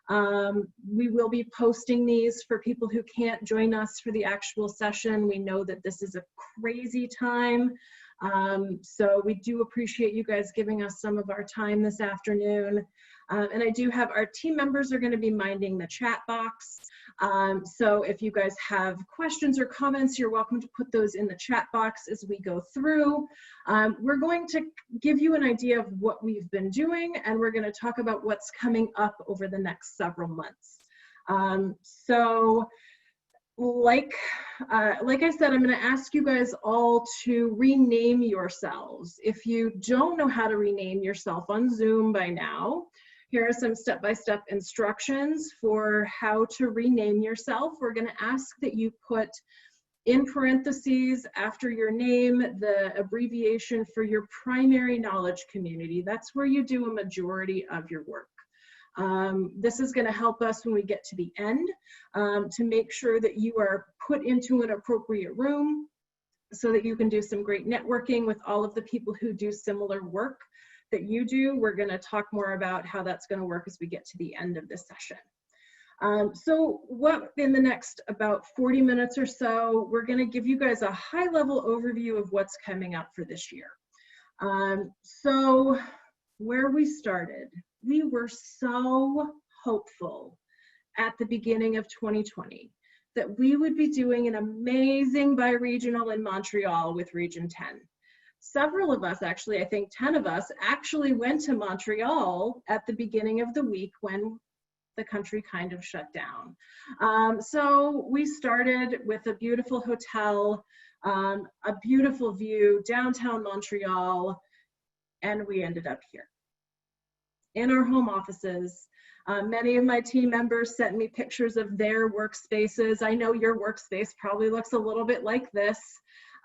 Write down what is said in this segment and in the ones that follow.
We will be posting these for people who can't join us for the actual session. We know that this is a crazy time. So we do appreciate you guys giving us some of our time this afternoon. And I do have our team members are going to be minding the chat box. So if you guys have questions or comments, you're welcome to put those in the chat box as we go through. We're going to give you an idea of what we've been doing, and we're going to talk about what's coming up over the next several months. Like I said, I'm going to ask you guys all to rename yourselves. If you don't know how to rename yourself on Zoom by now, here are some step-by-step instructions for how to rename yourself. We're going to ask that you put in parentheses after your name the abbreviation for your primary knowledge community. That's where you do a majority of your work. This is going to help us when we get to the end to make sure that you are put into an appropriate room so that you can do some great networking with all of the people who do similar work that you do. We're going to talk more about how that's going to work as we get to the end of this session. So what in the next about 40 minutes or so, we're going to give you guys a high-level overview of what's coming up for this year. So where we started, we were so hopeful at the beginning of 2020 that we would be doing an amazing bi-regional in Montreal with Region 10. Several of us, actually, I think 10 of us, actually went to Montreal at the beginning of the week when the country kind of shut down. So we started with a beautiful hotel, a beautiful view, downtown Montreal, and we ended up here in our home offices. Many of my team members sent me pictures of their workspaces. I know your workspace probably looks a little bit like this.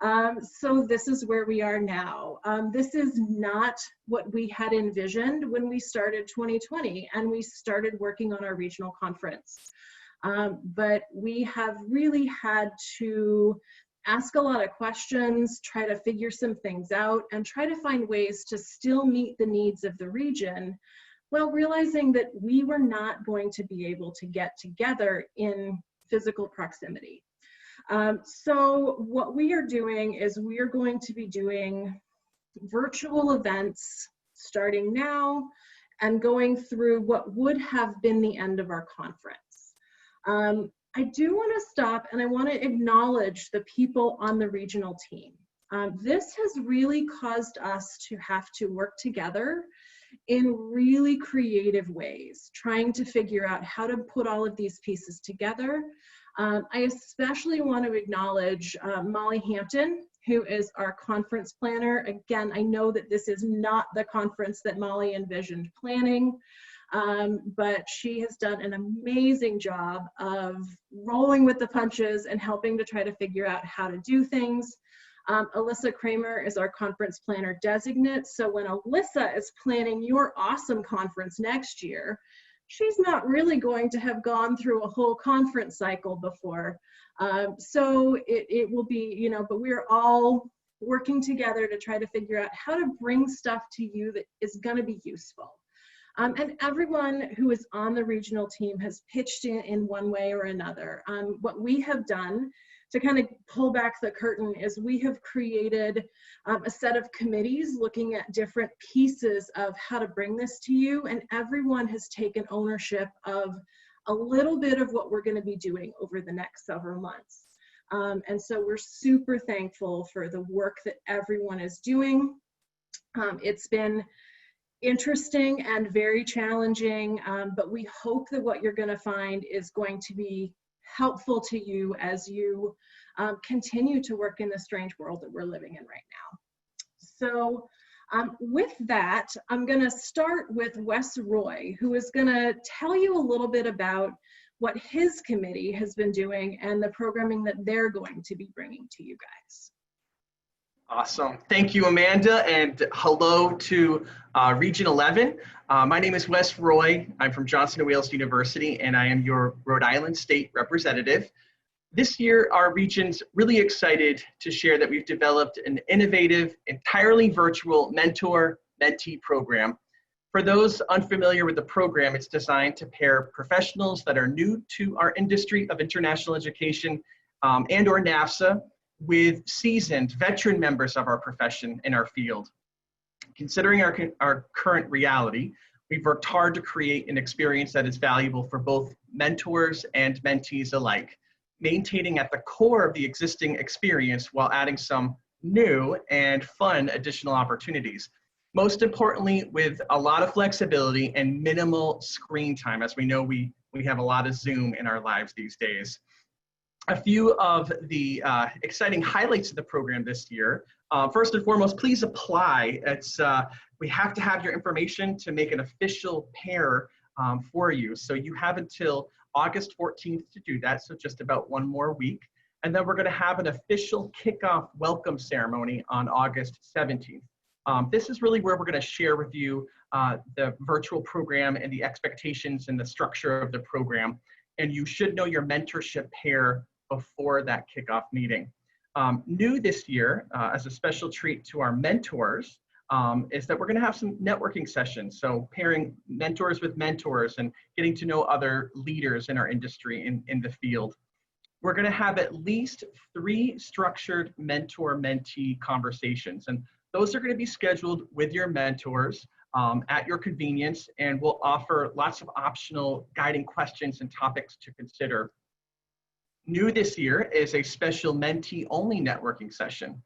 So this is where we are now. This is not what we had envisioned when we started 2020 and we started working on our regional conference. But we have really had to ask a lot of questions, try to figure some things out, and try to find ways to still meet the needs of the region while realizing that we were not going to be able to get together in physical proximity. So what we are doing is we are going to be doing virtual events starting now and going through what would have been the end of our conference. I do want to stop and I want to acknowledge the people on the regional team. This has really caused us to have to work together in really creative ways, trying to figure out how to put all of these pieces together. I especially want to acknowledge Molly Hampton, who is our conference planner. Again, I know that this is not the conference that Molly envisioned planning, but she has done an amazing job of rolling with the punches and helping to try to figure out how to do things. Alyssa Kramer is our conference planner designate. So when Alyssa is planning your awesome conference next year, she's not really going to have gone through a whole conference cycle before. So it will be, you know, but we're all working together to try to figure out how to bring stuff to you that is going to be useful. And everyone who is on the regional team has pitched in one way or another. What we have done to kind of pull back the curtain is we have created a set of committees looking at different pieces of how to bring this to you, and everyone has taken ownership of a little bit of what we're going to be doing over the next several months. And so we're super thankful for the work that everyone is doing. It's been interesting and very challenging, but we hope that what you're going to find is going to be helpful to you as you continue to work in the strange world that we're living in right now. So with that, I'm going to start with Wes Roy, who is going to tell you a little bit about what his committee has been doing and the programming that they're going to be bringing to you guys. Awesome. Thank you, Amanda, and hello to Region 11. My name is Wes Roy. I'm from Johnson & Wales University, and I am your Rhode Island State Representative. This year, our region's really excited to share that we've developed an innovative, entirely virtual mentor-mentee program For those unfamiliar with the program, it's designed to pair professionals that are new to our industry of international education and or NAFSA with seasoned veteran members of our profession in our field. Considering our current reality, we've worked hard to create an experience that is valuable for both mentors and mentees alike, maintaining at the core of the existing experience while adding some new and fun additional opportunities. Most importantly, with a lot of flexibility and minimal screen time, as we know we have a lot of Zoom in our lives these days. A few of the exciting highlights of the program this year. First and foremost, please apply. We have to have your information to make an official pair for you. So you have until August 14th to do that, so just about one more week. And then we're going to have an official kickoff welcome ceremony on August 17th. This is really where we're going to share with you the virtual program and the expectations and the structure of the program. And you should know your mentorship pair before that kickoff meeting. New this year, as a special treat to our mentors, is that we're going to have some networking sessions. So pairing mentors with mentors and getting to know other leaders in our industry in the field. We're going to have at least 3 structured mentor-mentee conversations. And those are going to be scheduled with your mentors at your convenience, and we'll offer lots of optional guiding questions and topics to consider. New this year is a special mentee-only networking session.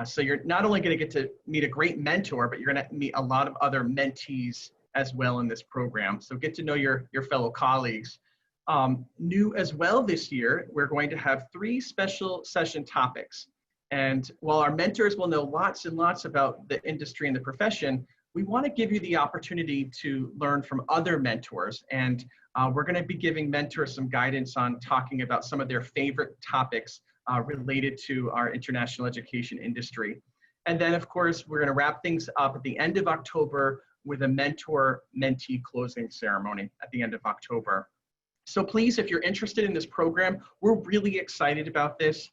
So you're not only going to get to meet a great mentor, but you're going to meet a lot of other mentees as well in this program. So get to know your fellow colleagues. New as well this year, we're going to have 3 special session topics. And while our mentors will know lots and lots about the industry and the profession, we want to give you the opportunity to learn from other mentors. And we're going to be giving mentors some guidance on talking about some of their favorite topics related to our international education industry. And then, of course, we're going to wrap things up at the end of October with a mentor-mentee closing ceremony at the end of October. So please, if you're interested in this program, we're really excited about this.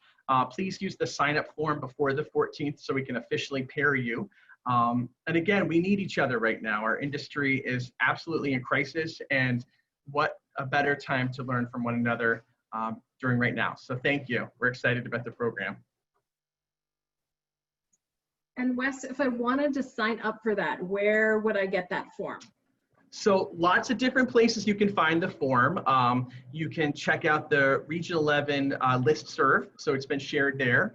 Please use the sign-up form before the 14th so we can officially pair you. And again, we need each other right now. Our industry is absolutely in crisis, and what a better time to learn from one another during right now. So thank you. We're excited about the program. And Wes, if I wanted to sign up for that, where would I get that form? So lots of different places you can find the form. You can check out the Region 11 listserv. So it's been shared there.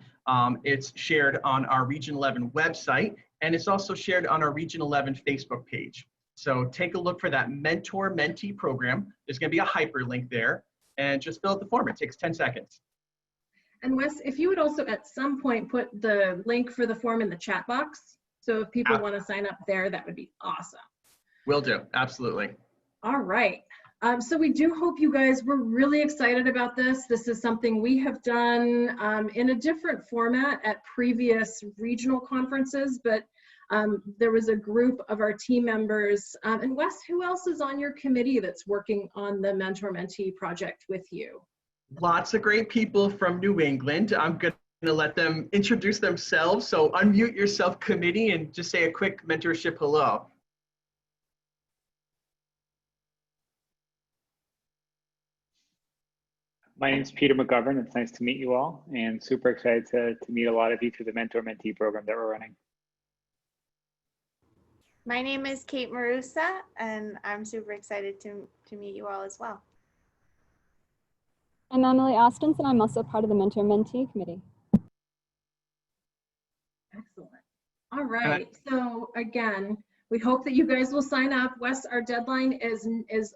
It's shared on our Region 11 website, and it's also shared on our Region 11 Facebook page. So take a look for that mentor-mentee program. There's going to be a hyperlink there, and just fill out the form. It takes 10 seconds. And Wes, if you would also at some point put the link for the form in the chat box. So if people want to sign up there, that would be awesome. Will do, absolutely. All right. So we do hope you guys were really excited about this. This is something we have done in a different format at previous regional conferences, but there was a group of our team members. And Wes, who else is on your committee that's working on the mentor-mentee project with you? Lots of great people from New England. I'm going to let them introduce themselves. So unmute yourself, committee, and just say a quick mentorship hello. My name is Peter McGovern. It's nice to meet you all, and super excited to meet a lot of you through the mentor-mentee program that we're running. My name is Kate Marusa, and I'm super excited to meet you all as well. I'm Emily Ostens, and I'm also part of the mentor-mentee committee. Excellent. All right. So again, we hope that you guys will sign up. Wes, our deadline is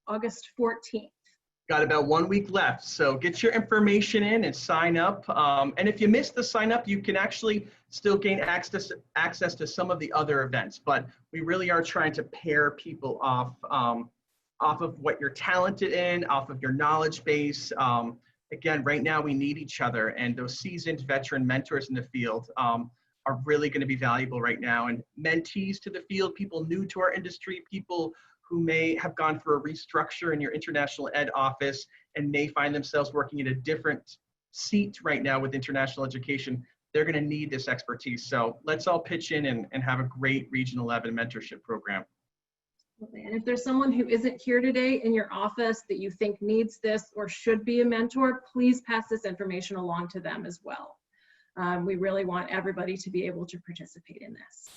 August 14th. Got about 1 week left, so get your information in and sign up. And if you missed the sign up, you can actually still gain access to some of the other events. But we really are trying to pair people off of what you're talented in, off of your knowledge base. Again, right now we need each other, and those seasoned veteran mentors in the field are really going to be valuable right now. And mentees to the field, people new to our industry, people who may have gone through a restructure in your international ed office and may find themselves working in a different seat right now with international education, they're going to need this expertise. So let's all pitch in and have a great Region 11 mentorship program. And if there's someone who isn't here today in your office that you think needs this or should be a mentor, please pass this information along to them as well. We really want everybody to be able to participate in this.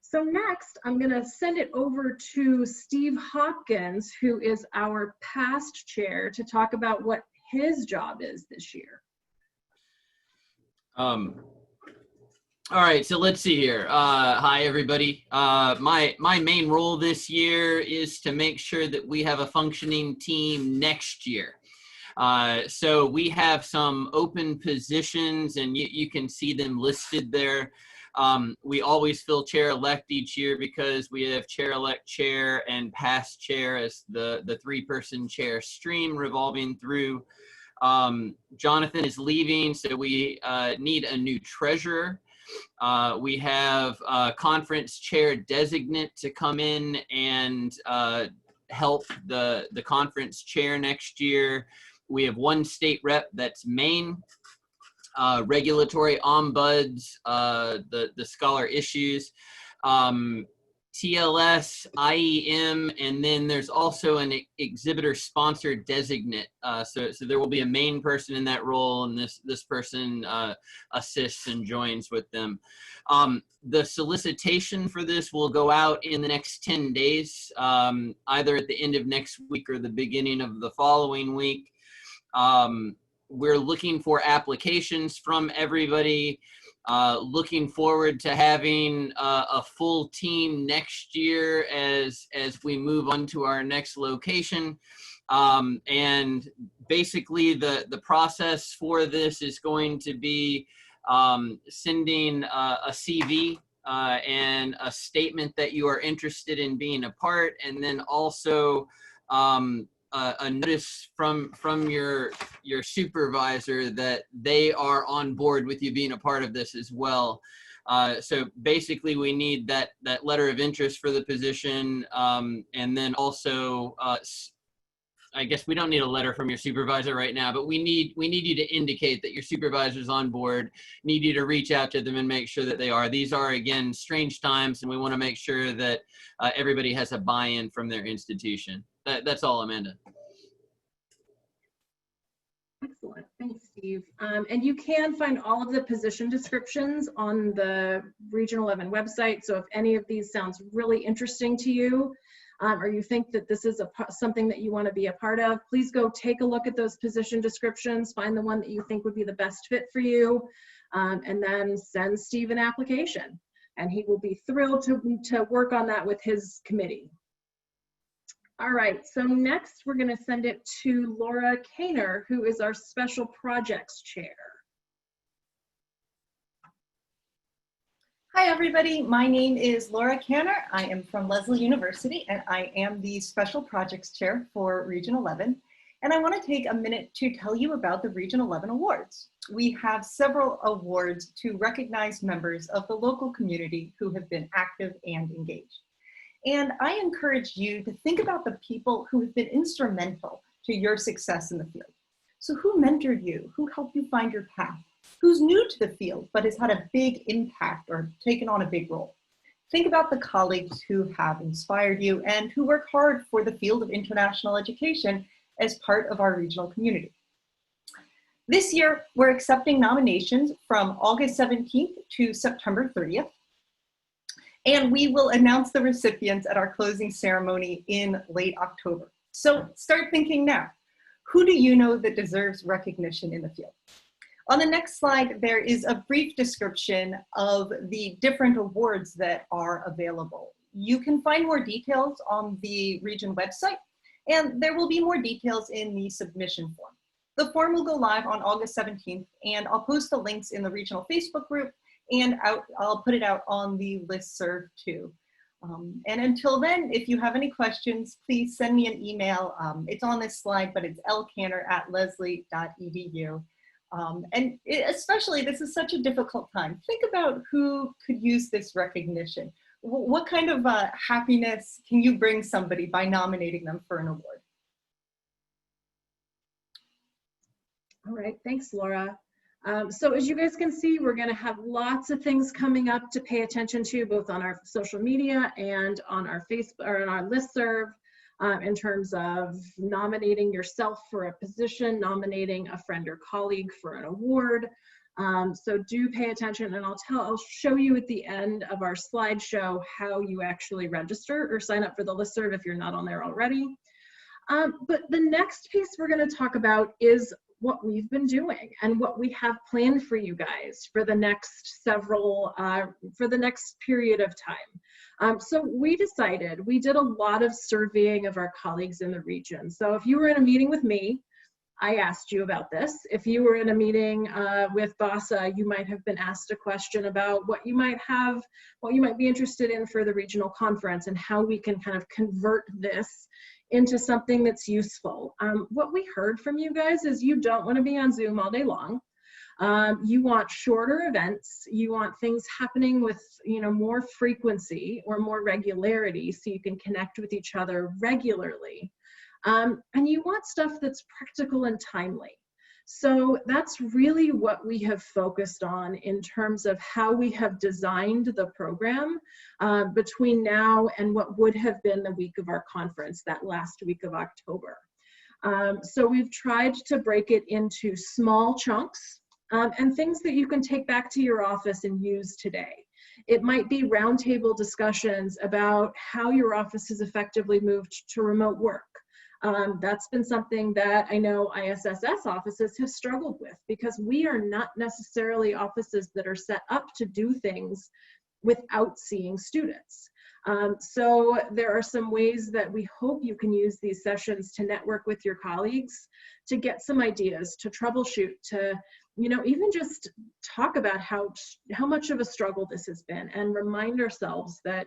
So next, I'm going to send it over to Steve Hopkins, who is our past chair, to talk about what his job is this year. All right, so let's see here. Hi, everybody. My main role this year is to make sure that we have a functioning team next year. So we have some open positions, and you can see them listed there. We always fill chair-elect each year because we have chair-elect chair and past chair as the three-person chair stream revolving through. Jonathan is leaving, so we need a new treasurer. We have a conference chair designate to come in and help the conference chair next year. We have one state rep that's Maine, regulatory ombuds, the scholar issues, TLS, IEM, and then there's also an exhibitor sponsor designate. So there will be a main person in that role, and this person assists and joins with them. The solicitation for this will go out in the next 10 days, either at the end of next week or the beginning of the following week. We're looking for applications from everybody. Looking forward to having a full team next year as we move on to our next location. And basically the process for this is going to be sending a CV and a statement that you are interested in being a part, and then also a notice from your supervisor that they are on board with you being a part of this as well. So basically we need that letter of interest for the position, and then also I guess we don't need a letter from your supervisor right now, but we need you to indicate that your supervisor's on board. Need you to reach out to them and make sure that they are. These are, again, strange times, and we want to make sure that everybody has a buy-in from their institution. That's all, Amanda. Excellent, thanks, Steve. And you can find all of the position descriptions on the Region 11 website. So if any of these sounds really interesting to you, or you think that this is something that you want to be a part of, please go take a look at those position descriptions, find the one that you think would be the best fit for you, and then send Steve an application. And he will be thrilled to work on that with his committee. All right, so next we're going to send it to Laura Kainer, who is our Special Projects Chair. Hi, everybody. My name is Laura Kanner. I am from Lesley University, and I am the Special Projects Chair for Region 11. And I want to take a minute to tell you about the Region 11 Awards. We have several awards to recognize members of the local community who have been active and engaged. And I encourage you to think about the people who have been instrumental to your success in the field. So who mentored you? Who helped you find your path? Who's new to the field but has had a big impact or taken on a big role? Think about the colleagues who have inspired you and who work hard for the field of international education as part of our regional community. This year, we're accepting nominations from August 17th to September 30th. And we will announce the recipients at our closing ceremony in late October. So start thinking now. Who do you know that deserves recognition in the field? On the next slide, there is a brief description of the different awards that are available. You can find more details on the region website, and there will be more details in the submission form. The form will go live on August 17th, and I'll post the links in the regional Facebook group, and I'll put it out on the listserv too. And until then, if you have any questions, please send me an email. It's on this slide, but it's lkanner@lesley.edu. And especially, this is such a difficult time. Think about who could use this recognition. What kind of happiness can you bring somebody by nominating them for an award? All right, thanks, Laura. So as you guys can see, we're going to have lots of things coming up to pay attention to, both on our social media and on our Facebook or on our listserv, in terms of nominating yourself for a position, nominating a friend or colleague for an award. So do pay attention, and I'll show you at the end of our slideshow how you actually register or sign up for the listserv if you're not on there already. But the next piece we're going to talk about is what we've been doing and what we have planned for you guys for the next for the next period of time. So we did a lot of surveying of our colleagues in the region. So if you were in a meeting with me, I asked you about this. If you were in a meeting with BASA, you might have been asked a question about what you might be interested in for the regional conference and how we can kind of convert this into something that's useful. What we heard from you guys is you don't want to be on Zoom all day long. You want shorter events. You want things happening with more frequency or more regularity so you can connect with each other regularly. And you want stuff that's practical and timely. So that's really what we have focused on in terms of how we have designed the program between now and what would have been the week of our conference, that last week of October. So we've tried to break it into small chunks and things that you can take back to your office and use today. It might be roundtable discussions about how your office has effectively moved to remote work. That's been something that I know ISSS offices have struggled with, because we are not necessarily offices that are set up to do things without seeing students. So there are some ways that we hope you can use these sessions to network with your colleagues, to get some ideas, to troubleshoot, to even just talk about how much of a struggle this has been, and remind ourselves that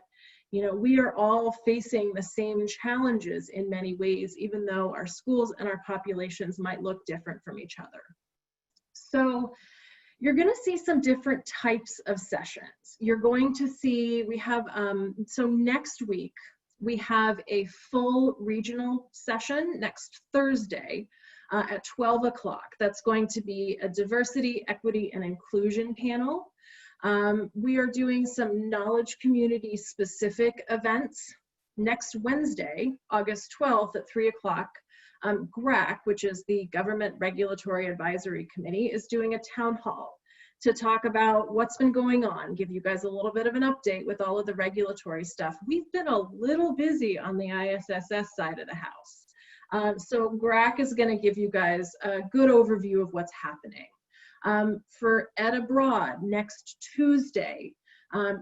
we are all facing the same challenges in many ways, even though our schools and our populations might look different from each other. So you're going to see some different types of sessions. You're going to see, we have, so next week, we have a full regional session next Thursday at 12 o'clock. That's going to be a diversity, equity, and inclusion panel. We are doing some knowledge community specific events next Wednesday, August 12th at 3 o'clock. GRAC, which is the Government Regulatory Advisory Committee, is doing a town hall to talk about what's been going on, give you guys a little bit of an update with all of the regulatory stuff. We've been a little busy on the ISSS side of the house. So GRAC is going to give you guys a good overview of what's happening. For Ed Abroad, next Tuesday,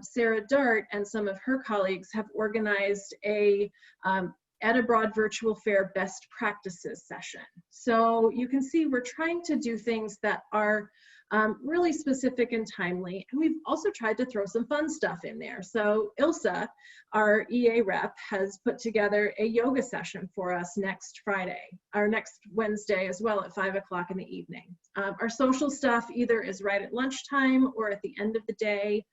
Sarah Dart and some of her colleagues have organized a Ed Abroad Virtual Fair Best Practices session. So you can see we're trying to do things that are really specific and timely. And we've also tried to throw some fun stuff in there. So Ilsa, our EA rep, has put together a yoga session for us next Wednesday as well at 5 o'clock in the evening. Our social stuff either is right at lunchtime or at the end of the day.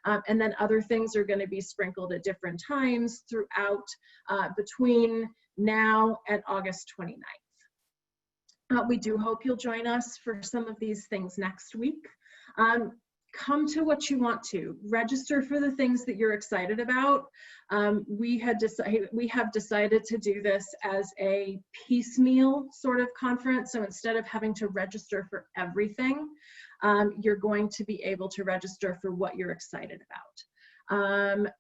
And then other things are going to be sprinkled at different times throughout between now and August 29th. We do hope you'll join us for some of these things next week. Come to what you want to. Register for the things that you're excited about. We have decided to do this as a piecemeal sort of conference. So instead of having to register for everything, you're going to be able to register for what you're excited about.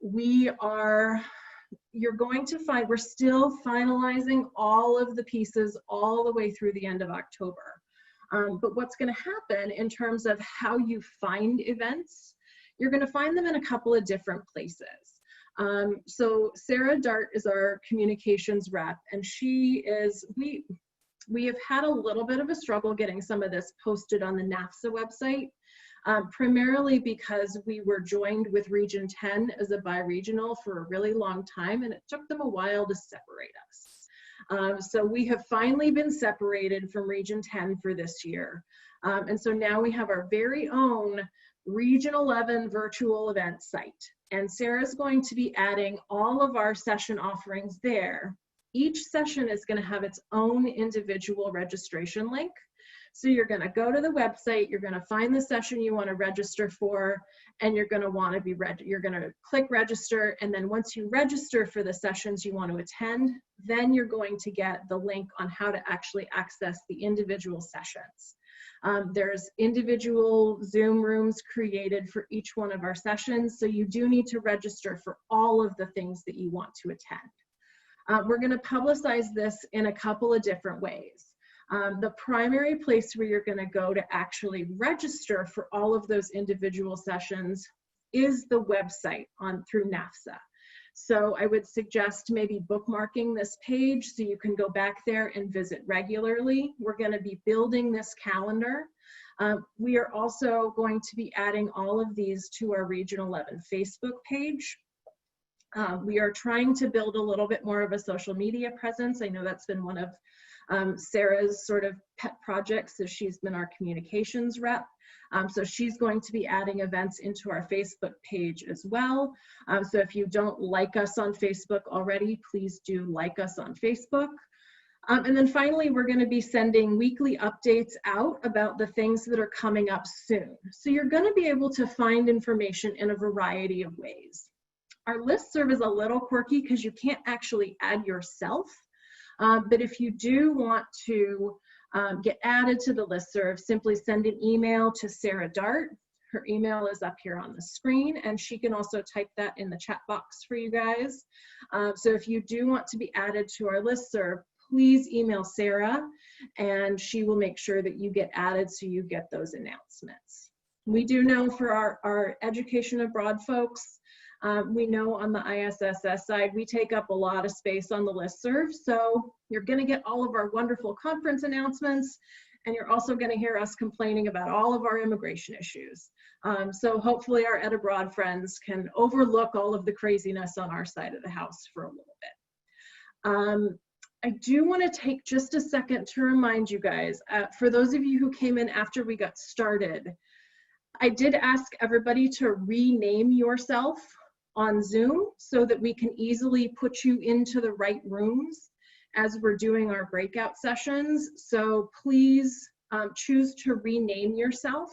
You're going to find we're still finalizing all of the pieces all the way through the end of October. But what's going to happen in terms of how you find events, you're going to find them in a couple of different places. So Sarah Dart is our communications rep, and we have had a little bit of a struggle getting some of this posted on the NAFSA website. Primarily because we were joined with Region 10 as a bi-regional for a really long time, and it took them a while to separate us. So we have finally been separated from Region 10 for this year. And so now we have our very own Region 11 virtual event site. And Sarah's going to be adding all of our session offerings there. Each session is going to have its own individual registration link So you're going to go to the website, you're going to find the session you want to register for, and you're going to want to be you're going to click register. And then once you register for the sessions you want to attend, then you're going to get the link on how to actually access the individual sessions. There's individual Zoom rooms created for each one of our sessions, so you do need to register for all of the things that you want to attend. We're going to publicize this in a couple of different ways. The primary place where you're going to go to actually register for all of those individual sessions is the website through NAFSA. So I would suggest maybe bookmarking this page so you can go back there and visit regularly. We're going to be building this calendar. We are also going to be adding all of these to our Region 11 Facebook page. We are trying to build a little bit more of a social media presence. I know that's been one of Sarah's sort of pet projects, so she's been our communications rep. So she's going to be adding events into our Facebook page as well. So if you don't like us on Facebook already, please do like us on Facebook. And then finally, we're going to be sending weekly updates out about the things that are coming up soon. So you're going to be able to find information in a variety of ways. Our listserv is a little quirky because you can't actually add yourself. But if you do want to get added to the listserv, simply send an email to Sarah Dart. Her email is up here on the screen, and she can also type that in the chat box for you guys. So if you do want to be added to our listserv, please email Sarah, and she will make sure that you get added so you get those announcements. We do know for our education abroad folks, we know on the ISSS side, we take up a lot of space on the listserv. So you're going to get all of our wonderful conference announcements, and you're also going to hear us complaining about all of our immigration issues. So hopefully our Ed Abroad friends can overlook all of the craziness on our side of the house for a little bit. I do want to take just a second to remind you guys, for those of you who came in after we got started, I did ask everybody to rename yourself on Zoom so that we can easily put you into the right rooms as we're doing our breakout sessions. So please choose to rename yourself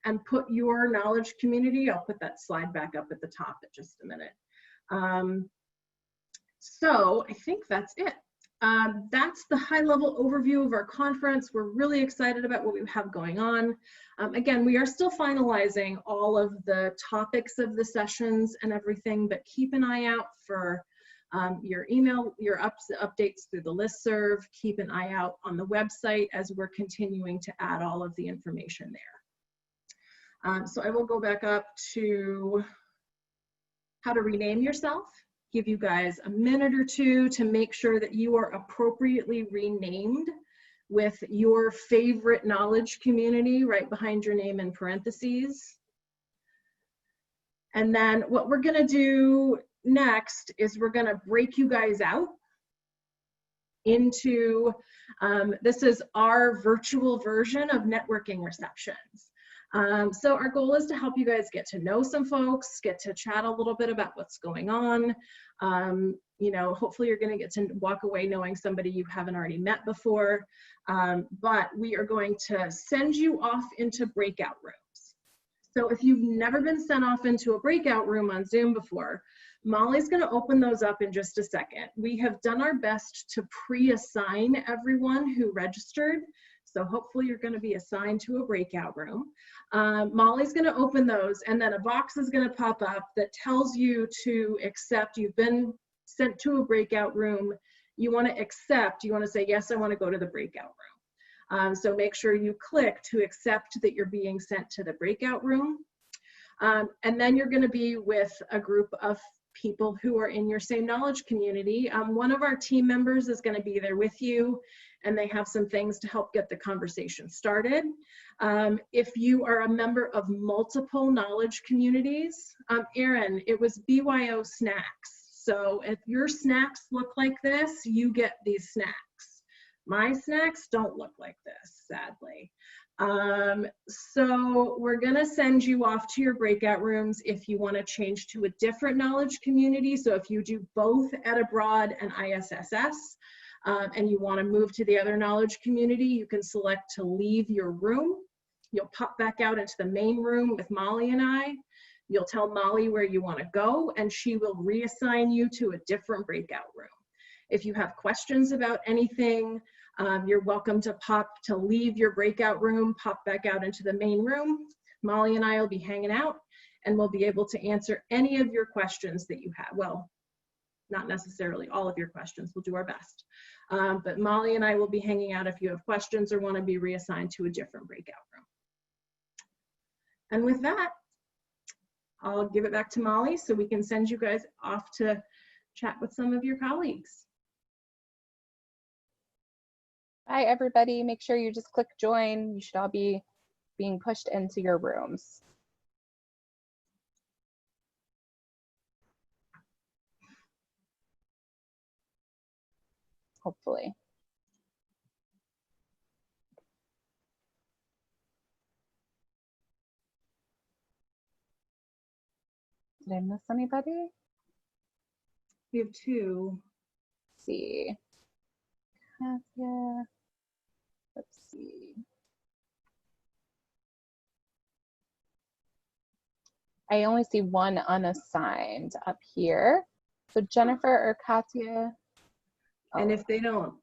and put your knowledge community. I'll put that slide back up at the top in just a minute. So I think that's it. That's the high-level overview of our conference. We're really excited about what we have going on. Again, we are still finalizing all of the topics of the sessions and everything, but keep an eye out for your email, your updates through the listserv. Keep an eye out on the website as we're continuing to add all of the information there. So I will go back up to how to rename yourself. Give you guys a minute or two to make sure that you are appropriately renamed with your favorite knowledge community right behind your name in parentheses. And then what we're going to do next is we're going to break you guys out into, this is our virtual version of networking receptions. So our goal is to help you guys get to know some folks, get to chat a little bit about what's going on. You know, hopefully you're going to get to walk away knowing somebody you haven't already met before. But we are going to send you off into breakout rooms. So if you've never been sent off into a breakout room on Zoom before, Molly's going to open those up in just a second. We have done our best to pre-assign everyone who registered. So hopefully you're going to be assigned to a breakout room. Molly's going to open those, and then a box is going to pop up that tells you to accept. You've been sent to a breakout room. You want to accept. You want to say, yes, I want to go to the breakout room. So make sure you click to accept that you're being sent to the breakout room. And then you're going to be with a group of people who are in your same knowledge community. One of our team members is going to be there with you, and they have some things to help get the conversation started. If you are a member of multiple knowledge communities, Erin, it was BYO snacks. So if your snacks look like this, you get these snacks. My snacks don't look like this, sadly. So we're gonna send you off to your breakout rooms if you wanna change to a different knowledge community. So if you do both Ed Abroad and ISSS, and you want to move to the other knowledge community, you can select to leave your room. You'll pop back out into the main room with Molly and I. You'll tell Molly where you want to go, and she will reassign you to a different breakout room. If you have questions about anything, you're welcome to leave your breakout room, pop back out into the main room. Molly and I will be hanging out, and we'll be able to answer any of your questions that you have. Well, not necessarily all of your questions, we'll do our best. But Molly and I will be hanging out if you have questions or want to be reassigned to a different breakout room. And with that, I'll give it back to Molly so we can send you guys off to chat with some of your colleagues. Bye, everybody. Make sure you just click join. You should all be being pushed into your rooms. Hopefully. Did I miss anybody? We have two. Let's see. Katya. Let's see. I only see one unassigned up here. So Jennifer or Katya. And if they don't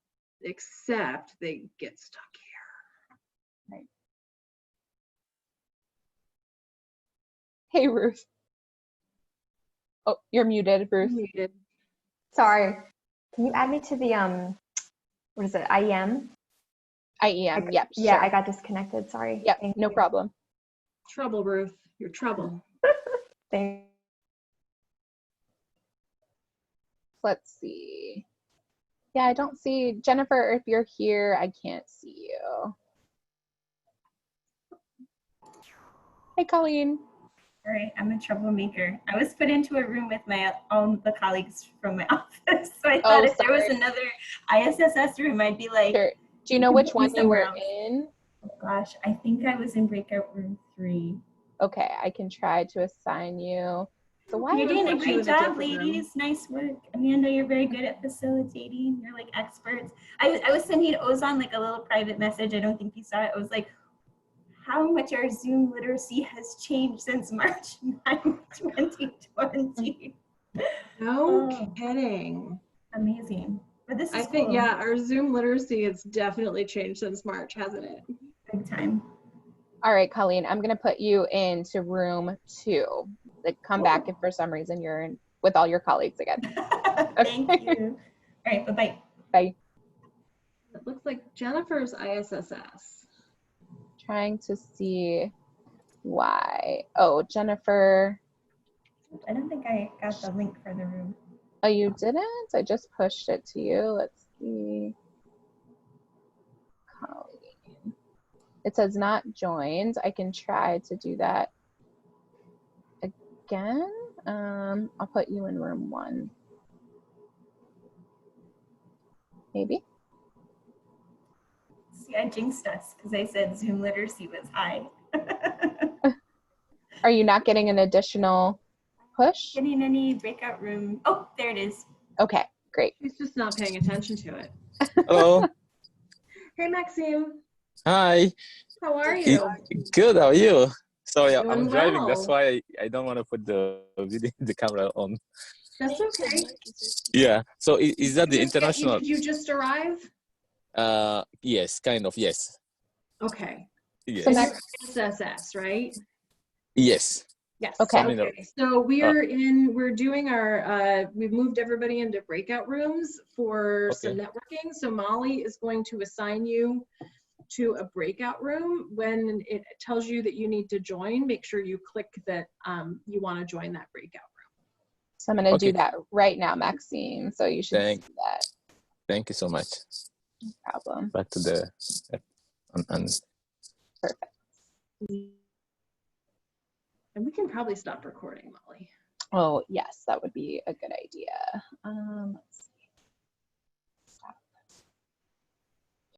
accept, they get stuck here. Right. Hey, Ruth. Oh, you're muted, Ruth. Muted. Sorry. Can you add me to the what is it? IEM? IEM. Yep. Yeah, sure. I got disconnected. Sorry. Yep. Thank No you. problem. Trouble, Ruth. You're trouble. Thank Let's see. Yeah, I don't see Jennifer. If you're here, I can't see you. Hey, Colleen. All right, I'm a troublemaker. I was put into a room with all the colleagues from my office, so I thought if there was another ISSS room, I'd be like, sure. Do you know which one you were else. in? Oh gosh, I think I was in breakout room 3. Okay, I can try to assign you. So why You're doing a put you great in a job, different ladies. Nice work. Amanda, you're very good at facilitating. You're like experts. I was sending Ozan like a little private message. I don't think he saw it. I was like, how much our Zoom literacy has changed since March 9, 2020. No kidding. Amazing. But this is I think, cool. yeah, our Zoom literacy has definitely changed since March, hasn't it? Big time. All right, Colleen, I'm going to put you into room 2. Like, come back if for some reason you're in with all your colleagues again. Thank you. All right, bye-bye. Bye. It looks like Jennifer's ISSS. Trying to see why. Oh, Jennifer. I don't think I got the link for the room. Oh, you didn't? I just pushed it to you. Let's see. Colleen. It says not joined. I can try to do that again. I'll put you in room 1. Maybe. See, I jinxed us because I said Zoom literacy was high. Are you not getting an additional push? Getting any breakout room? Oh, there it is. Okay, great. She's just not paying attention to it. Hello. Hey, Maxime. Hi. How are you? Good. How are you? Sorry, Doing I'm driving. That's well. why I don't want to put the camera on. That's okay. Yeah. So is that the Did international? Did you just arrive? Yes, kind of. Yes. Okay. Yes. So that's SSS, right? Yes. Yes. Okay. Okay. So we're doing our, we've moved everybody into breakout rooms for some networking. So Molly is going to assign you to a breakout room. When it tells you that you need to join, make sure you click that you want to join that breakout room. So I'm going to do that right now, Maxine. So you should see that. Thank you so much. No problem. Back to the Perfect. And we can probably stop recording, Molly. Oh, yes, that would be a good idea. Let's